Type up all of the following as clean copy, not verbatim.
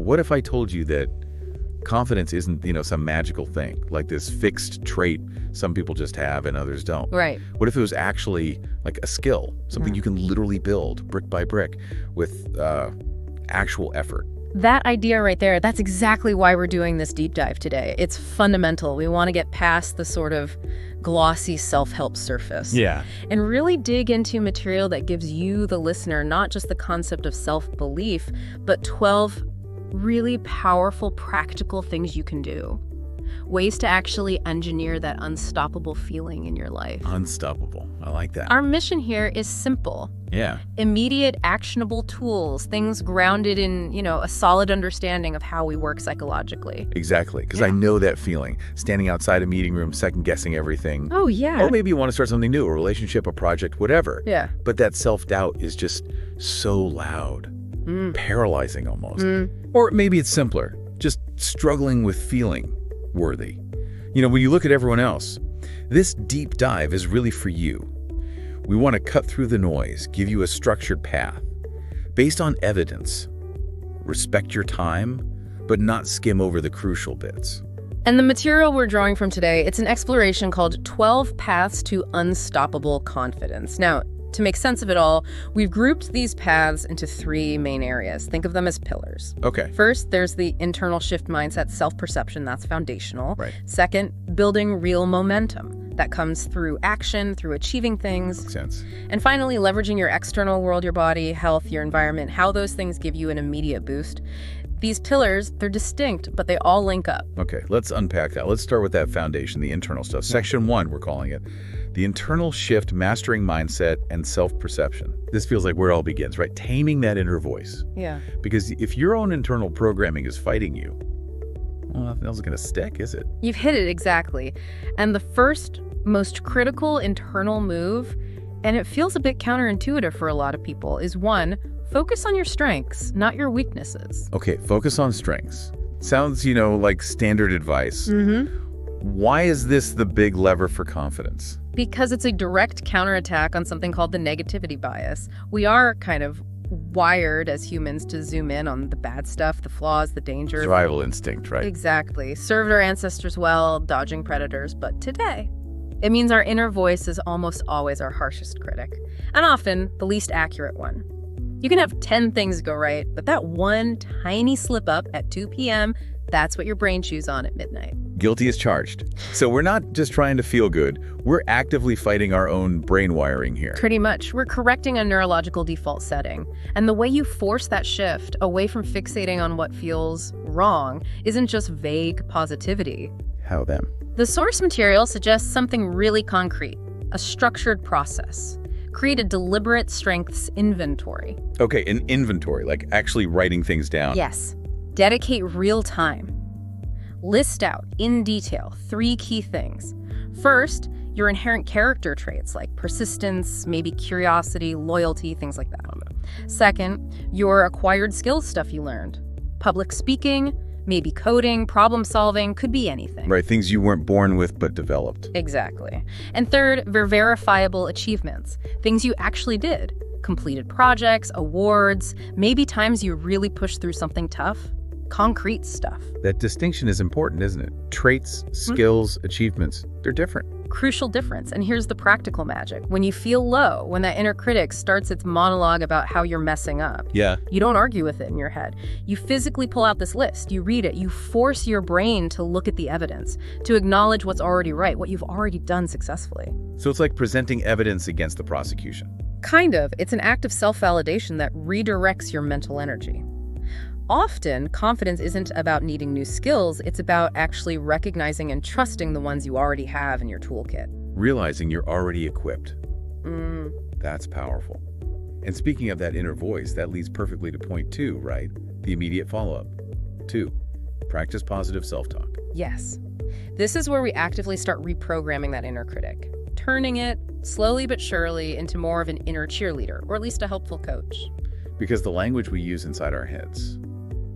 what if I told you that confidence isn't, some magical thing, like this fixed trait some people just have and others don't? Right. What if it was actually like a skill, something you can literally build brick by brick with actual effort? That idea right there, that's exactly why we're doing this deep dive today. It's fundamental. We want to get past the sort of glossy self-help surface. Yeah. And really dig into material that gives you, the listener, not just the concept of self-belief, but 12 really powerful, practical things you can do. Ways to actually engineer that unstoppable feeling in your life. Unstoppable. I like that. Our mission here is simple. Yeah. Immediate, actionable tools, things grounded in, a solid understanding of how we work psychologically. Exactly, because I know that feeling. Standing outside a meeting room, second-guessing everything. Oh, yeah. Or maybe you want to start something new, a relationship, a project, whatever. Yeah. But that self-doubt is just so loud, paralyzing almost. Or maybe it's simpler, just struggling with feeling worthy. When you look at everyone else, this deep dive is really for you. We want to cut through the noise, give you a structured path, based on evidence. Respect your time, but not skim over the crucial bits. And the material we're drawing from today, it's an exploration called 12 Paths to Unstoppable Confidence. Now, to make sense of it all, we've grouped these paths into 3 main areas. Think of them as pillars. Okay. First, there's the internal shift mindset, self-perception. That's foundational. Right. Second, building real momentum. That comes through action, through achieving things. Makes sense. And finally, leveraging your external world, your body, health, your environment, how those things give you an immediate boost. These pillars, they're distinct, but they all link up. Okay, let's unpack that. Let's start with that foundation, the internal stuff. Section 1, we're calling it. The internal shift, mastering mindset, and self-perception. This feels like where it all begins, right? Taming that inner voice. Yeah. Because if your own internal programming is fighting you, well, nothing else is going to stick, is it? You've hit it exactly. And the first, most critical internal move, and it feels a bit counterintuitive for a lot of people, is 1, focus on your strengths, not your weaknesses. Okay, focus on strengths. Sounds, like standard advice. Why is this the big lever for confidence? Because it's a direct counterattack on something called the negativity bias. We are kind of wired as humans to zoom in on the bad stuff, the flaws, the dangers. Survival instinct, right? Exactly. Served our ancestors well, dodging predators. But today, it means our inner voice is almost always our harshest critic, and often the least accurate one. You can have 10 things go right, but that one tiny slip up at 2 p.m., that's what your brain chews on at midnight. Guilty as charged. So we're not just trying to feel good. We're actively fighting our own brain wiring here. Pretty much. We're correcting a neurological default setting. And the way you force that shift away from fixating on what feels wrong isn't just vague positivity. How then? The source material suggests something really concrete, a structured process. Create a deliberate strengths inventory. Okay, an inventory, like actually writing things down. Yes. Dedicate real time. List out, in detail, 3 key things. First, your inherent character traits like persistence, maybe curiosity, loyalty, things like that. Second, your acquired skills stuff you learned. Public speaking, maybe coding, problem solving, could be anything. Right, things you weren't born with but developed. Exactly. And third, your verifiable achievements, things you actually did. Completed projects, awards, maybe times you really pushed through something tough. Concrete stuff. That distinction is important, isn't it? Traits, skills, achievements, they're different. Crucial difference. And here's the practical magic. When you feel low, when that inner critic starts its monologue about how you're messing up, you don't argue with it in your head. You physically pull out this list, you read it, you force your brain to look at the evidence, to acknowledge what's already right, what you've already done successfully. So it's like presenting evidence against the prosecution. Kind of. It's an act of self-validation that redirects your mental energy. Often, confidence isn't about needing new skills, it's about actually recognizing and trusting the ones you already have in your toolkit. Realizing you're already equipped. That's powerful. And speaking of that inner voice, that leads perfectly to point 2, right? The immediate follow-up. 2, practice positive self-talk. Yes. This is where we actively start reprogramming that inner critic, turning it, slowly but surely, into more of an inner cheerleader, or at least a helpful coach. Because the language we use inside our heads,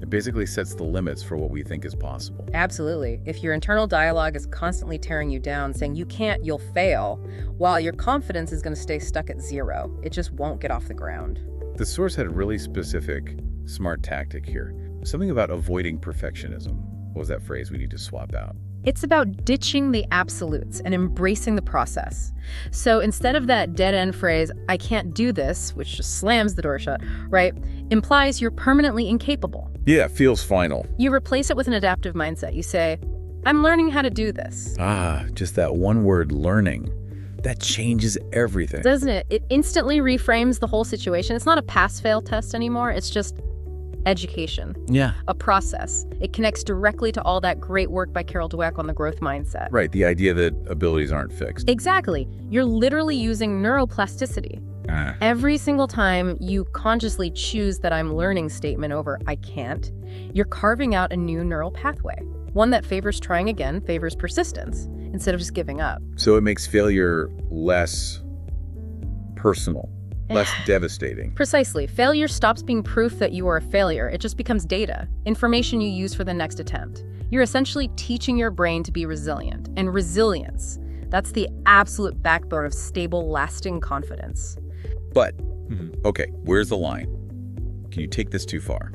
it basically sets the limits for what we think is possible. Absolutely. If your internal dialogue is constantly tearing you down, saying you can't, you'll fail, while your confidence is going to stay stuck at 0, it just won't get off the ground. The source had a really specific, smart tactic here. something about avoiding perfectionism. What was that phrase we need to swap out? It's about ditching the absolutes and embracing the process. So instead of that dead-end phrase, I can't do this, which just slams the door shut, right, implies you're permanently incapable. Yeah, feels final. You replace it with an adaptive mindset. You say, I'm learning how to do this. Just that one word, learning. That changes everything. Doesn't it? It instantly reframes the whole situation. It's not a pass-fail test anymore. It's just education. Yeah. A process. It connects directly to all that great work by Carol Dweck on the growth mindset. Right, the idea that abilities aren't fixed. Exactly. You're literally using neuroplasticity. Every single time you consciously choose that I'm learning statement over I can't, you're carving out a new neural pathway. One that favors trying again, favors persistence, instead of just giving up. So it makes failure less personal, less devastating. Precisely. Failure stops being proof that you are a failure. It just becomes data, information you use for the next attempt. You're essentially teaching your brain to be resilient. And resilience, that's the absolute backbone of stable, lasting confidence. But, okay, where's the line? Can you take this too far?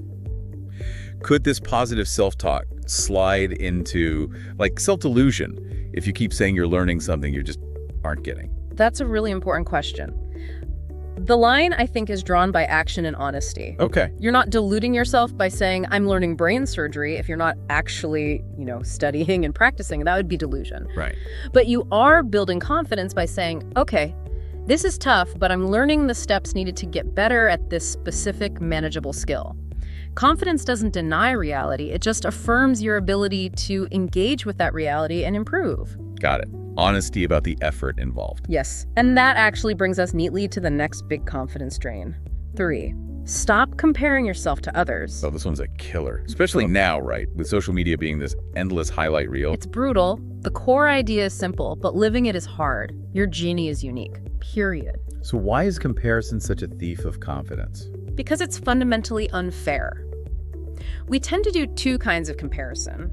Could this positive self-talk slide into, like, self-delusion if you keep saying you're learning something you just aren't getting? That's a really important question. The line, I think, is drawn by action and honesty. Okay. You're not deluding yourself by saying, I'm learning brain surgery, if you're not actually, studying and practicing. That would be delusion. Right. But you are building confidence by saying, okay, this is tough, but I'm learning the steps needed to get better at this specific manageable skill. Confidence doesn't deny reality. It just affirms your ability to engage with that reality and improve. Got it. Honesty about the effort involved. Yes. And that actually brings us neatly to the next big confidence drain. 3, stop comparing yourself to others. Oh, this one's a killer. Especially now, right? With social media being this endless highlight reel. It's brutal. The core idea is simple, but living it is hard. Your genie is unique. Period. So why is comparison such a thief of confidence? Because it's fundamentally unfair. We tend to do 2 kinds of comparison.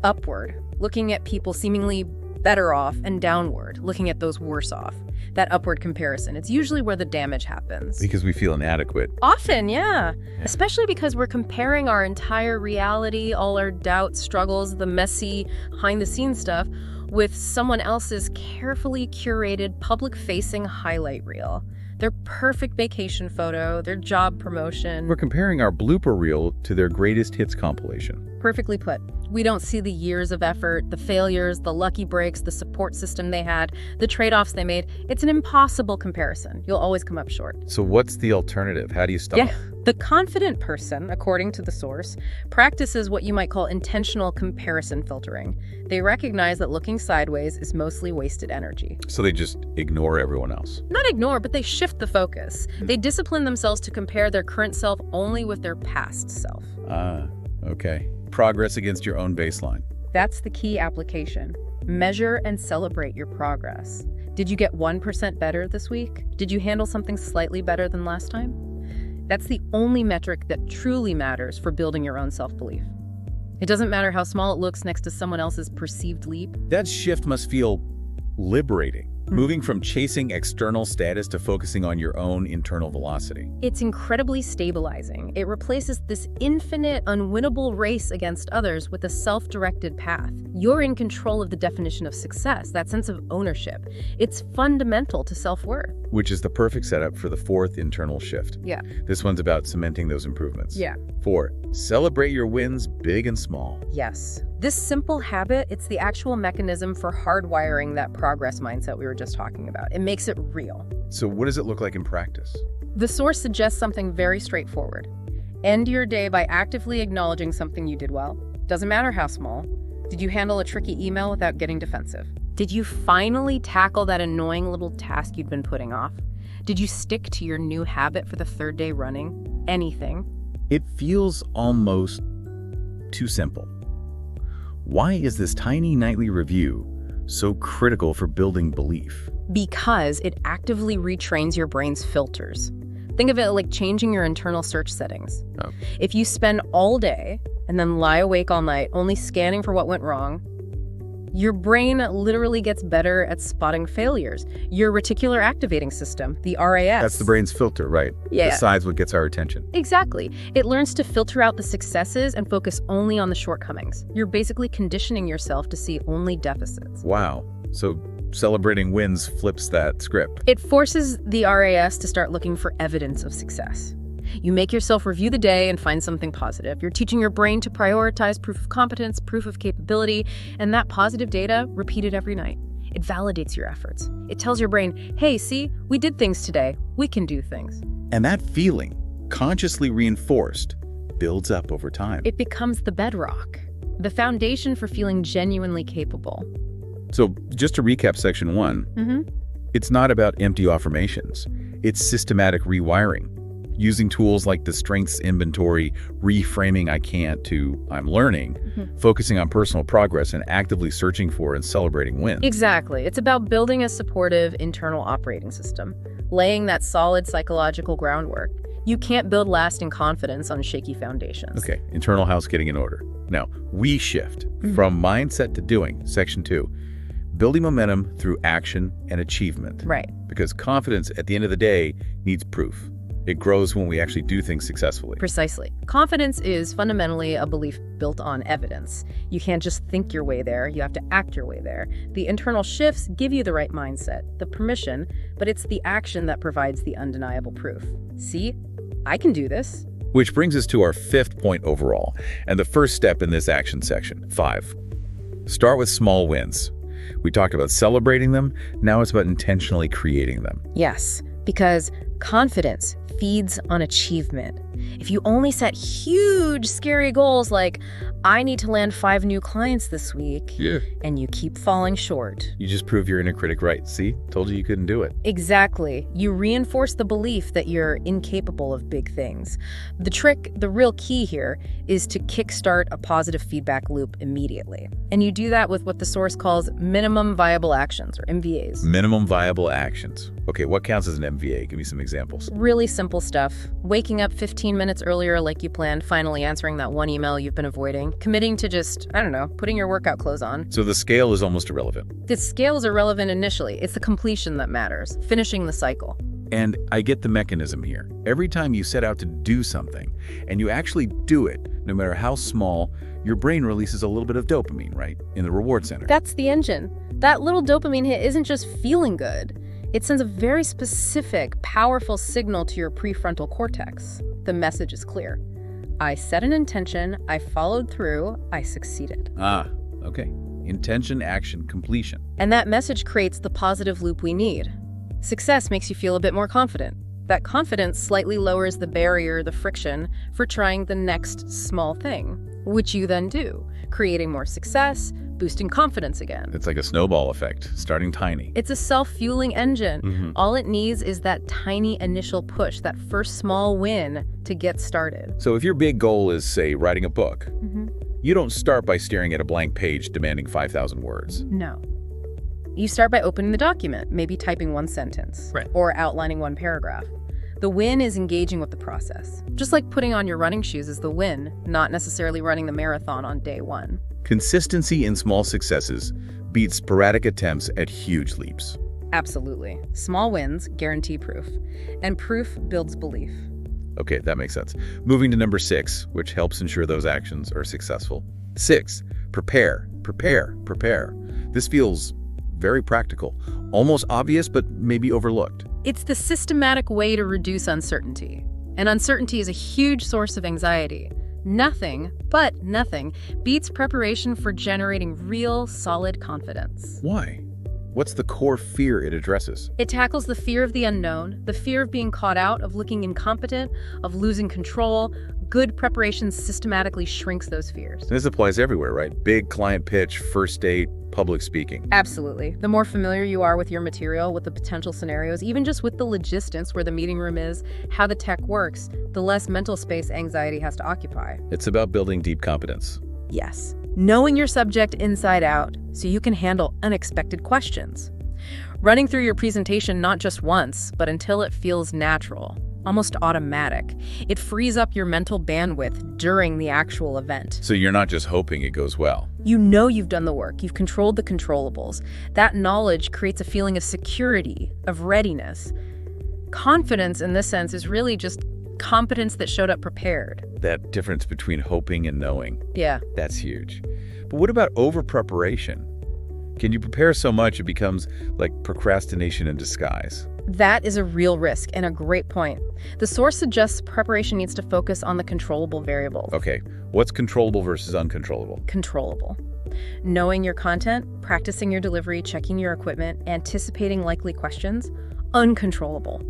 Upward, looking at people seemingly better off, and downward, looking at those worse off. That upward comparison, it's usually where the damage happens. Because we feel inadequate. Often, yeah. Especially because we're comparing our entire reality, all our doubts, struggles, the messy, behind-the-scenes stuff, with someone else's carefully curated, public-facing highlight reel. Their perfect vacation photo, their job promotion. We're comparing our blooper reel to their greatest hits compilation. Perfectly put. We don't see the years of effort, the failures, the lucky breaks, the support system they had, the trade-offs they made. It's an impossible comparison. You'll always come up short. So what's the alternative? How do you stop? Yeah. The confident person, according to the source, practices what you might call intentional comparison filtering. They recognize that looking sideways is mostly wasted energy. So they just ignore everyone else. Not ignore, but they shift the focus. They discipline themselves to compare their current self only with their past self. Okay. Progress against your own baseline. That's the key application. Measure and celebrate your progress. Did you get 1% better this week? Did you handle something slightly better than last time? That's the only metric that truly matters for building your own self-belief. It doesn't matter how small it looks next to someone else's perceived leap. That shift must feel liberating. Moving from chasing external status to focusing on your own internal velocity. It's incredibly stabilizing. It replaces this infinite, unwinnable race against others with a self-directed path. You're in control of the definition of success, that sense of ownership. It's fundamental to self-worth. Which is the perfect setup for the 4th internal shift. Yeah. This one's about cementing those improvements. Yeah. 4, celebrate your wins, big and small. Yes. This simple habit, it's the actual mechanism for hardwiring that progress mindset we were just talking about. It makes it real. So what does it look like in practice? The source suggests something very straightforward. End your day by actively acknowledging something you did well. Doesn't matter how small. Did you handle a tricky email without getting defensive? Did you finally tackle that annoying little task you'd been putting off? Did you stick to your new habit for the 3rd day running? Anything? It feels almost too simple. Why is this tiny nightly review so critical for building belief? Because it actively retrains your brain's filters. Think of it like changing your internal search settings. Oh. If you spend all day and then lie awake all night only scanning for what went wrong, Your brain literally gets better at spotting failures. Your reticular activating system, the RAS. That's the brain's filter, right? Yeah. Decides what gets our attention. Exactly. It learns to filter out the successes and focus only on the shortcomings. You're basically conditioning yourself to see only deficits. Wow. So celebrating wins flips that script. It forces the RAS to start looking for evidence of success. You make yourself review the day and find something positive. You're teaching your brain to prioritize proof of competence, proof of capability, and that positive data repeated every night. It validates your efforts. It tells your brain, hey, see, we did things today. We can do things. And that feeling, consciously reinforced, builds up over time. It becomes the bedrock, the foundation for feeling genuinely capable. So just to recap section 1, it's not about empty affirmations. It's systematic rewiring. Using tools like the strengths inventory, reframing I can't to I'm learning, focusing on personal progress and actively searching for and celebrating wins. Exactly. It's about building a supportive internal operating system, laying that solid psychological groundwork. You can't build lasting confidence on shaky foundations. Okay, internal house getting in order. Now, we shift from mindset to doing, section 2, building momentum through action and achievement. Right. Because confidence at the end of the day needs proof. It grows when we actually do things successfully. Precisely. Confidence is fundamentally a belief built on evidence. You can't just think your way there, you have to act your way there. The internal shifts give you the right mindset, the permission, but it's the action that provides the undeniable proof. See, I can do this. Which brings us to our 5th point overall, and the first step in this action section, 5. Start with small wins. We talked about celebrating them, now it's about intentionally creating them. Yes, because confidence feeds on achievement. If you only set huge, scary goals like, I need to land 5 new clients this week, and you keep falling short. You just prove your inner critic right. See? Told you couldn't do it. Exactly. You reinforce the belief that you're incapable of big things. The trick, the real key here, is to kickstart a positive feedback loop immediately. And you do that with what the source calls minimum viable actions, or MVAs. Minimum viable actions. Okay, what counts as an MVA? Give me some examples. Really simple stuff. Waking up 15 minutes earlier like you planned, finally answering that one email you've been avoiding, committing to just, I don't know, putting your workout clothes on. So the scale is almost irrelevant. The scale is irrelevant initially. It's the completion that matters, finishing the cycle. And I get the mechanism here. Every time you set out to do something and you actually do it, no matter how small, your brain releases a little bit of dopamine, right? In the reward center. That's the engine. That little dopamine hit isn't just feeling good. It sends a very specific, powerful signal to your prefrontal cortex. The message is clear. I set an intention, I followed through, I succeeded. Okay. Intention, action, completion. And that message creates the positive loop we need. Success makes you feel a bit more confident. That confidence slightly lowers the barrier, the friction, for trying the next small thing, which you then do, creating more success, boosting confidence again. It's like a snowball effect, starting tiny. It's a self-fueling engine. All it needs is that tiny initial push, that first small win to get started. So if your big goal is, say, writing a book, you don't start by staring at a blank page demanding 5,000 words. No. You start by opening the document, maybe typing one sentence, or outlining one paragraph. The win is engaging with the process. Just like putting on your running shoes is the win, not necessarily running the marathon on day one. Consistency in small successes beats sporadic attempts at huge leaps. Absolutely. Small wins guarantee proof, and proof builds belief. Okay, that makes sense. Moving to number 6, which helps ensure those actions are successful. 6, prepare, prepare, prepare. This feels very practical, almost obvious, but maybe overlooked. It's the systematic way to reduce uncertainty. And uncertainty is a huge source of anxiety. Nothing, but nothing, beats preparation for generating real, solid confidence. Why? What's the core fear it addresses? It tackles the fear of the unknown, the fear of being caught out, of looking incompetent, of losing control. Good preparation systematically shrinks those fears. And this applies everywhere, right? Big client pitch, first date, public speaking. Absolutely. The more familiar you are with your material, with the potential scenarios, even just with the logistics, where the meeting room is, how the tech works, the less mental space anxiety has to occupy. It's about building deep competence. Yes. Knowing your subject inside out so you can handle unexpected questions. Running through your presentation not just once, but until it feels natural. almost automatic. It frees up your mental bandwidth during the actual event. So you're not just hoping it goes well. You know you've done the work. You've controlled the controllables. That knowledge creates a feeling of security, of readiness. Confidence, in this sense, is really just competence that showed up prepared. That difference between hoping and knowing. Yeah. That's huge. But what about over-preparation? Can you prepare so much it becomes like procrastination in disguise? That is a real risk and a great point. The source suggests preparation needs to focus on the controllable variables. Okay, what's controllable versus uncontrollable? Controllable. Knowing your content, practicing your delivery, checking your equipment, anticipating likely questions. Uncontrollable.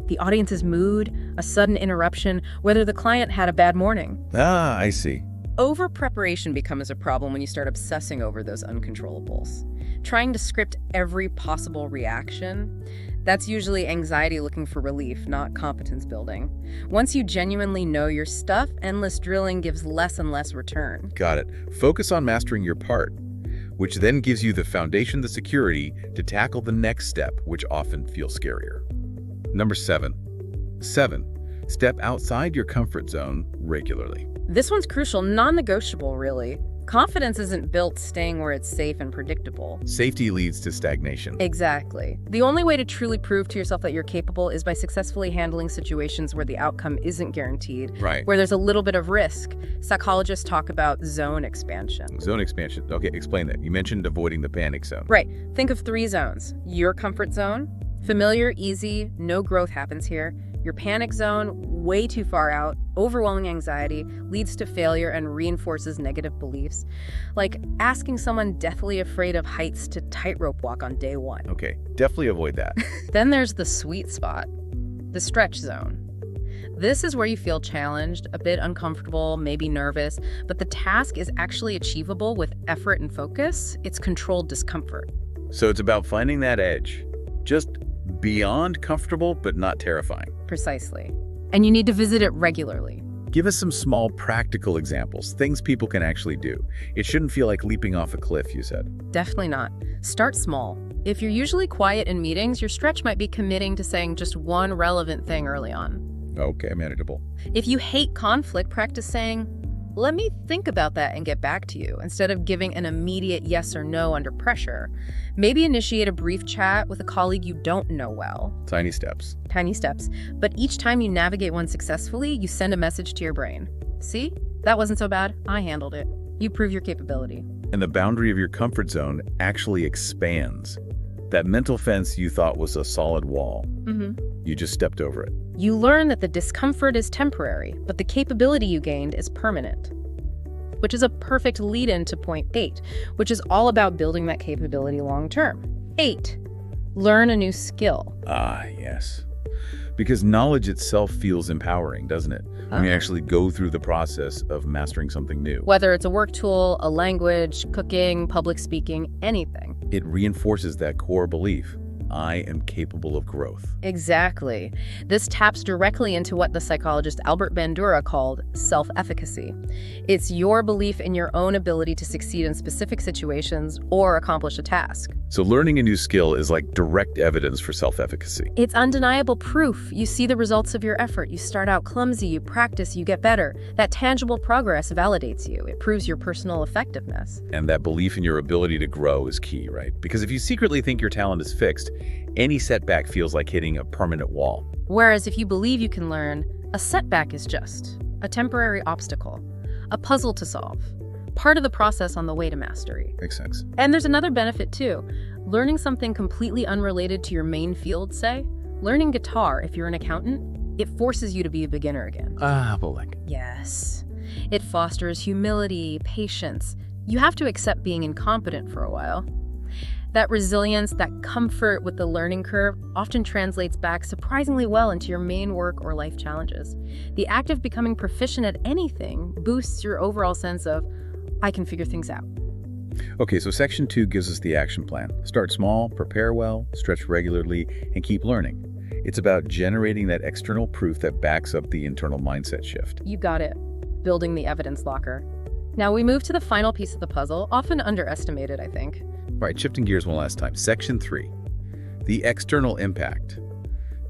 The audience's mood, a sudden interruption, whether the client had a bad morning. Ah, I see. Over-preparation becomes a problem when you start obsessing over those uncontrollables. Trying to script every possible reaction, that's usually anxiety looking for relief, not competence building. Once you genuinely know your stuff, endless drilling gives less and less return. Got it. Focus on mastering your part, which then gives you the foundation, the security, to tackle the next step, which often feels scarier. Number 7. Step outside your comfort zone regularly. This one's crucial, non-negotiable, really. Confidence isn't built staying where it's safe and predictable. Safety leads to stagnation. Exactly. The only way to truly prove to yourself that you're capable is by successfully handling situations where the outcome isn't guaranteed, Right. where there's a little bit of risk. Psychologists talk about zone expansion. Zone expansion. Okay, explain that. You mentioned avoiding the panic zone. Right. Think of 3 zones. Your comfort zone, familiar, easy, no growth happens here. Your panic zone, way too far out, overwhelming anxiety, leads to failure and reinforces negative beliefs. Like asking someone deathly afraid of heights to tightrope walk on day 1. Okay, definitely avoid that. Then there's the sweet spot, the stretch zone. This is where you feel challenged, a bit uncomfortable, maybe nervous, but the task is actually achievable with effort and focus. It's controlled discomfort. So it's about finding that edge. Just beyond comfortable, but not terrifying. Precisely. And you need to visit it regularly. Give us some small practical examples, things people can actually do. It shouldn't feel like leaping off a cliff, you said. Definitely not. Start small. If you're usually quiet in meetings, your stretch might be committing to saying just one relevant thing early on. Okay, manageable. If you hate conflict, practice saying, "Let me think about that and get back to you," instead of giving an immediate yes or no under pressure. Maybe initiate a brief chat with a colleague you don't know well. Tiny steps. Tiny steps. But each time you navigate one successfully, you send a message to your brain. See? That wasn't so bad. I handled it. You prove your capability. And the boundary of your comfort zone actually expands. That mental fence you thought was a solid wall, you just stepped over it. You learn that the discomfort is temporary, but the capability you gained is permanent. Which is a perfect lead-in to point 8, which is all about building that capability long-term. 8, learn a new skill. Ah, yes. Because knowledge itself feels empowering, doesn't it? When you actually go through the process of mastering something new. Whether it's a work tool, a language, cooking, public speaking, anything. It reinforces that core belief. I am capable of growth. Exactly. This taps directly into what the psychologist Albert Bandura called self-efficacy. It's your belief in your own ability to succeed in specific situations or accomplish a task. So learning a new skill is like direct evidence for self-efficacy. It's undeniable proof. You see the results of your effort. You start out clumsy, you practice, you get better. That tangible progress validates you. It proves your personal effectiveness. And that belief in your ability to grow is key, right? Because if you secretly think your talent is fixed, any setback feels like hitting a permanent wall. Whereas if you believe you can learn, a setback is just a temporary obstacle, a puzzle to solve, part of the process on the way to mastery. Makes sense. And there's another benefit too. Learning something completely unrelated to your main field, say, learning guitar if you're an accountant, it forces you to be a beginner again. Bullock. Yes. It fosters humility, patience. You have to accept being incompetent for a while. That resilience, that comfort with the learning curve often translates back surprisingly well into your main work or life challenges. The act of becoming proficient at anything boosts your overall sense of, I can figure things out. Okay, so section 2 gives us the action plan. Start small, prepare well, stretch regularly, and keep learning. It's about generating that external proof that backs up the internal mindset shift. You got it. Building the evidence locker. Now we move to the final piece of the puzzle, often underestimated, I think. All right, shifting gears one last time. Section 3, the external impact.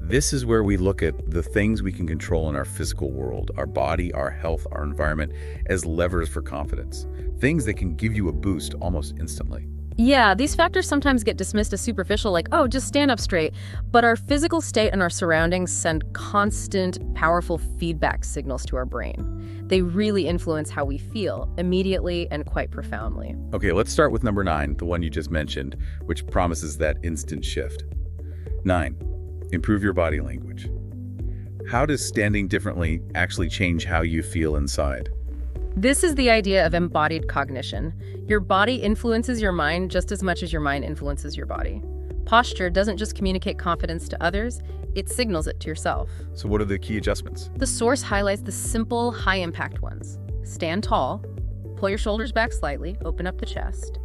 This is where we look at the things we can control in our physical world, our body, our health, our environment, as levers for confidence. Things that can give you a boost almost instantly. Yeah, these factors sometimes get dismissed as superficial, like, oh, just stand up straight. But our physical state and our surroundings send constant, powerful feedback signals to our brain. They really influence how we feel, immediately and quite profoundly. Okay, let's start with number 9, the one you just mentioned, which promises that instant shift. 9, improve your body language. How does standing differently actually change how you feel inside? This is the idea of embodied cognition. Your body influences your mind just as much as your mind influences your body. Posture doesn't just communicate confidence to others, it signals it to yourself. So what are the key adjustments? The source highlights the simple, high-impact ones. Stand tall, pull your shoulders back slightly, open up the chest,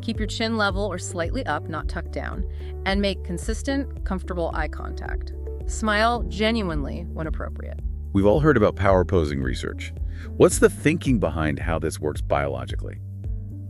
keep your chin level or slightly up, not tucked down, and make consistent, comfortable eye contact. Smile genuinely when appropriate. We've all heard about power posing research. What's the thinking behind how this works biologically?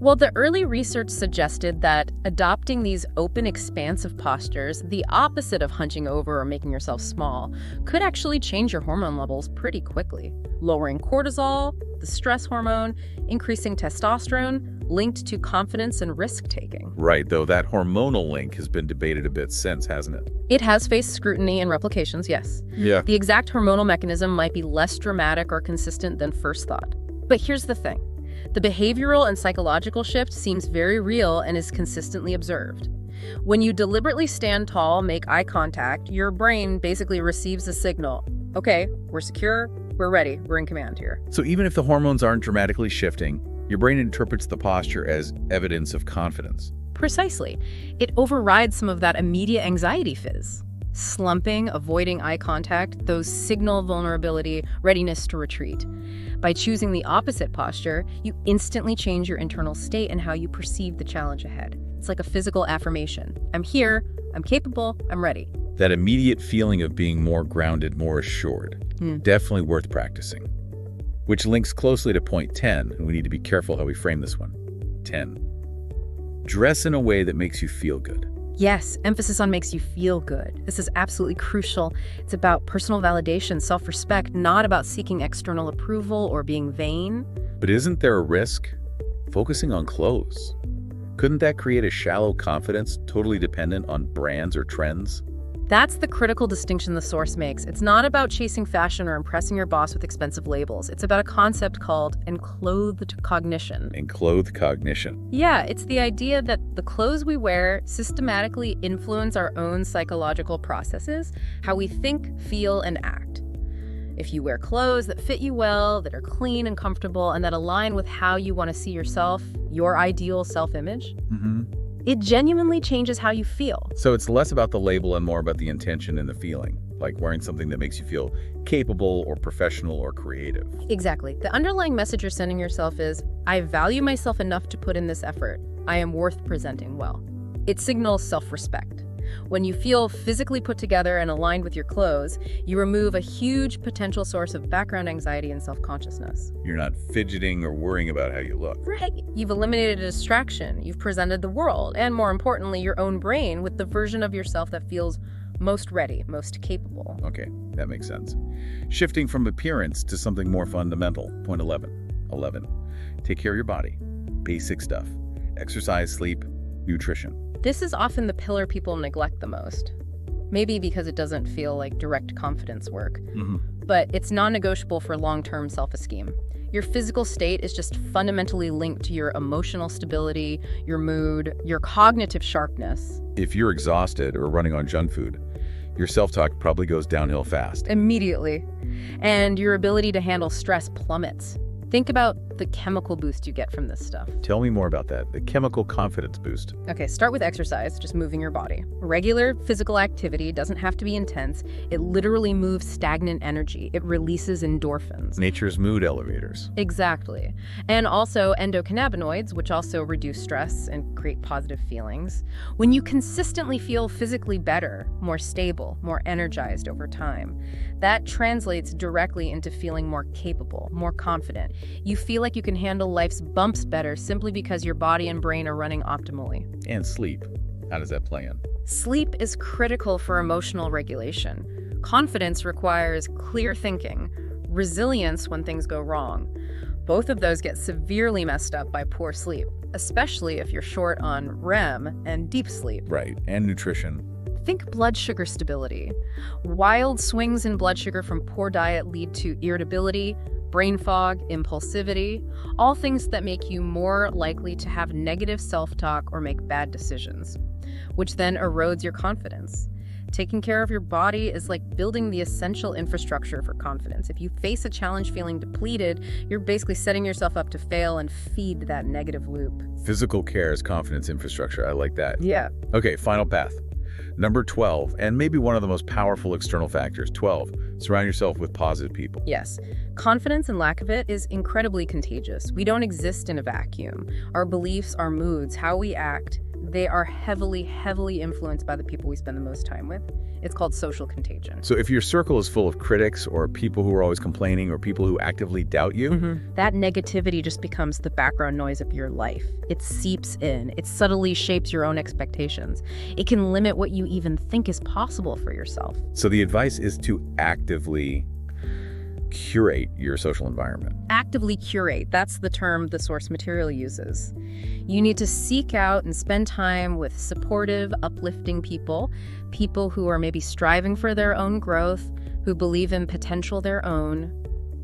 Well, the early research suggested that adopting these open, expansive postures, the opposite of hunching over or making yourself small, could actually change your hormone levels pretty quickly, lowering cortisol, the stress hormone, increasing testosterone, linked to confidence and risk-taking. Right, though that hormonal link has been debated a bit since, hasn't it? It has faced scrutiny and replications, yes. Yeah. The exact hormonal mechanism might be less dramatic or consistent than first thought. But here's the thing. The behavioral and psychological shift seems very real and is consistently observed. When you deliberately stand tall, make eye contact, your brain basically receives a signal. Okay, we're secure, we're ready, we're in command here. So even if the hormones aren't dramatically shifting, your brain interprets the posture as evidence of confidence. Precisely. It overrides some of that immediate anxiety fizz. Slumping, avoiding eye contact, those signal vulnerability, readiness to retreat. By choosing the opposite posture, you instantly change your internal state and how you perceive the challenge ahead. It's like a physical affirmation. I'm here, I'm capable, I'm ready. That immediate feeling of being more grounded, more assured. Definitely worth practicing. Which links closely to point 10, and we need to be careful how we frame this one. 10. Dress in a way that makes you feel good. Yes, emphasis on makes you feel good. This is absolutely crucial. It's about personal validation, self-respect, not about seeking external approval or being vain. But isn't there a risk? Focusing on clothes. Couldn't that create a shallow confidence, totally dependent on brands or trends? That's the critical distinction the source makes. It's not about chasing fashion or impressing your boss with expensive labels. It's about a concept called enclothed cognition. Enclothed cognition. Yeah, it's the idea that the clothes we wear systematically influence our own psychological processes, how we think, feel, and act. If you wear clothes that fit you well, that are clean and comfortable, and that align with how you want to see yourself, your ideal self-image, it genuinely changes how you feel. So it's less about the label and more about the intention and the feeling, like wearing something that makes you feel capable or professional or creative. Exactly. The underlying message you're sending yourself is, I value myself enough to put in this effort. I am worth presenting well. It signals self-respect. When you feel physically put together and aligned with your clothes, you remove a huge potential source of background anxiety and self-consciousness. You're not fidgeting or worrying about how you look. Right. You've eliminated a distraction. You've presented the world, and more importantly, your own brain with the version of yourself that feels most ready, most capable. Okay, that makes sense. Shifting from appearance to something more fundamental. Point 11. 11. Take care of your body. Basic stuff. Exercise, sleep, nutrition. This is often the pillar people neglect the most. Maybe because it doesn't feel like direct confidence work. But it's non-negotiable for long-term self-esteem. Your physical state is just fundamentally linked to your emotional stability, your mood, your cognitive sharpness. If you're exhausted or running on junk food, your self-talk probably goes downhill fast. Immediately. And your ability to handle stress plummets. Think about the chemical boost you get from this stuff. Tell me more about that, the chemical confidence boost. Okay, start with exercise, just moving your body. Regular physical activity doesn't have to be intense. It literally moves stagnant energy. It releases endorphins. Nature's mood elevators. Exactly. And also endocannabinoids, which also reduce stress and create positive feelings. When you consistently feel physically better, more stable, more energized over time, that translates directly into feeling more capable, more confident. You feel like you can handle life's bumps better simply because your body and brain are running optimally. And sleep. How does that play in? Sleep is critical for emotional regulation. Confidence requires clear thinking, resilience when things go wrong. Both of those get severely messed up by poor sleep, especially if you're short on REM and deep sleep. Right, and nutrition. Think blood sugar stability. Wild swings in blood sugar from poor diet lead to irritability, brain fog, impulsivity, all things that make you more likely to have negative self-talk or make bad decisions, which then erodes your confidence. Taking care of your body is like building the essential infrastructure for confidence. If you face a challenge feeling depleted, you're basically setting yourself up to fail and feed that negative loop. Physical care is confidence infrastructure. I like that. Yeah. Okay, final path. Number 12, and maybe one of the most powerful external factors, 12, surround yourself with positive people. Yes. Confidence and lack of it is incredibly contagious. We don't exist in a vacuum. Our beliefs, our moods, how we act, they are heavily, heavily influenced by the people we spend the most time with. It's called social contagion. So if your circle is full of critics or people who are always complaining or people who actively doubt you, that negativity just becomes the background noise of your life. It seeps in. It subtly shapes your own expectations. It can limit what you even think is possible for yourself. So the advice is to actively curate your social environment. Actively curate, that's the term the source material uses. You need to seek out and spend time with supportive, uplifting people, people who are maybe striving for their own growth, who believe in potential their own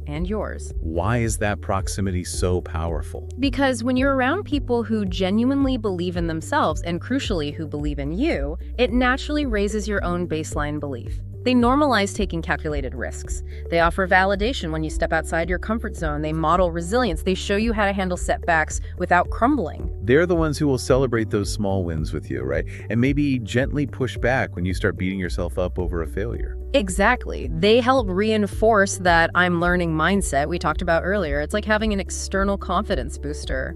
and yours. Why is that proximity so powerful? Because when you're around people who genuinely believe in themselves and crucially who believe in you, it naturally raises your own baseline belief. They normalize taking calculated risks. They offer validation when you step outside your comfort zone. They model resilience. They show you how to handle setbacks without crumbling. They're the ones who will celebrate those small wins with you, right? And maybe gently push back when you start beating yourself up over a failure. Exactly. They help reinforce that I'm learning mindset we talked about earlier. It's like having an external confidence booster.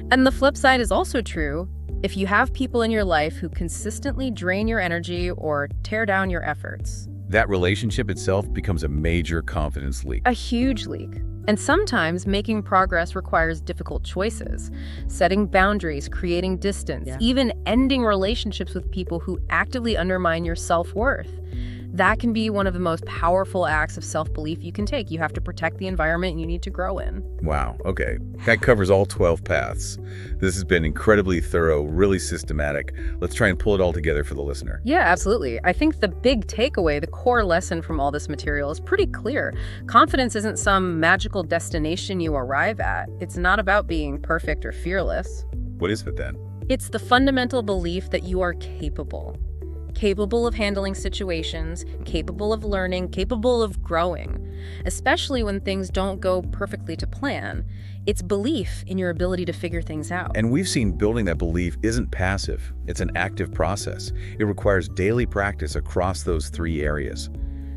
And the flip side is also true. If you have people in your life who consistently drain your energy or tear down your efforts, that relationship itself becomes a major confidence leak. A huge leak. And sometimes making progress requires difficult choices, setting boundaries, creating distance, even ending relationships with people who actively undermine your self-worth. That can be one of the most powerful acts of self-belief you can take. You have to protect the environment you need to grow in. Wow, okay. That covers all 12 paths. This has been incredibly thorough, really systematic. Let's try and pull it all together for the listener. Yeah, absolutely. I think the big takeaway, the core lesson from all this material is pretty clear. Confidence isn't some magical destination you arrive at. It's not about being perfect or fearless. What is it then? It's the fundamental belief that you are capable of handling situations, capable of learning, capable of growing, especially when things don't go perfectly to plan. It's belief in your ability to figure things out. And we've seen building that belief isn't passive. It's an active process. It requires daily practice across those three areas: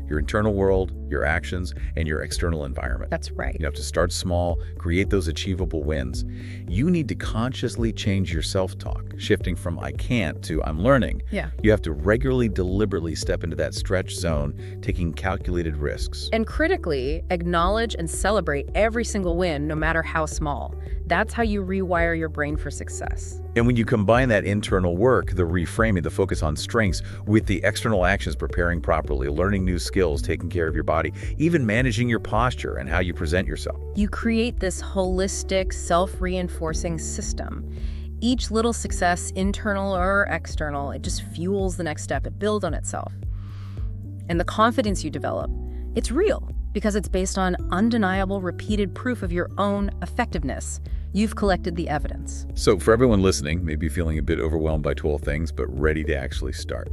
your internal world, your actions, and your external environment. That's right. You have to start small, create those achievable wins. You need to consciously change your self-talk, shifting from I can't to I'm learning. Yeah. You have to regularly, deliberately step into that stretch zone, taking calculated risks. And critically, acknowledge and celebrate every single win, no matter how small. That's how you rewire your brain for success. And when you combine that internal work, the reframing, the focus on strengths, with the external actions, preparing properly, learning new skills, taking care of your body, even managing your posture and how you present yourself, you create this holistic, self-reinforcing system. Each little success, internal or external, it just fuels the next step. It builds on itself. And the confidence you develop, it's real because it's based on undeniable, repeated proof of your own effectiveness. You've collected the evidence. So for everyone listening, maybe feeling a bit overwhelmed by 12 things, but ready to actually start,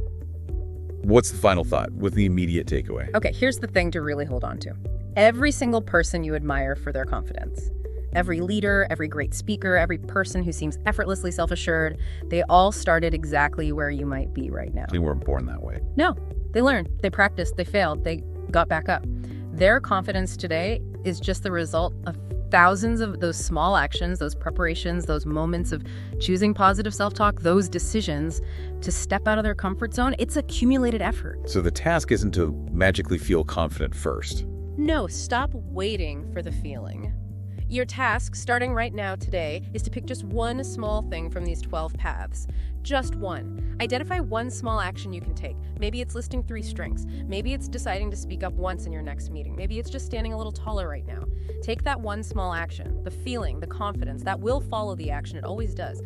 what's the final thought? What's the immediate takeaway? Okay, here's the thing to really hold on to. Every single person you admire for their confidence, every leader, every great speaker, every person who seems effortlessly self-assured, they all started exactly where you might be right now. They weren't born that way. No, they learned, they practiced, they failed, they got back up. Their confidence today is just the result of thousands of those small actions, those preparations, those moments of choosing positive self-talk, those decisions to step out of their comfort zone. It's accumulated effort. So the task isn't to magically feel confident first. No, stop waiting for the feeling. Your task, starting right now today, is to pick just one small thing from these 12 paths. Just one. Identify one small action you can take. Maybe it's listing 3 strengths. Maybe it's deciding to speak up once in your next meeting. Maybe it's just standing a little taller right now. Take that one small action, the feeling, the confidence, that will follow the action. It always does.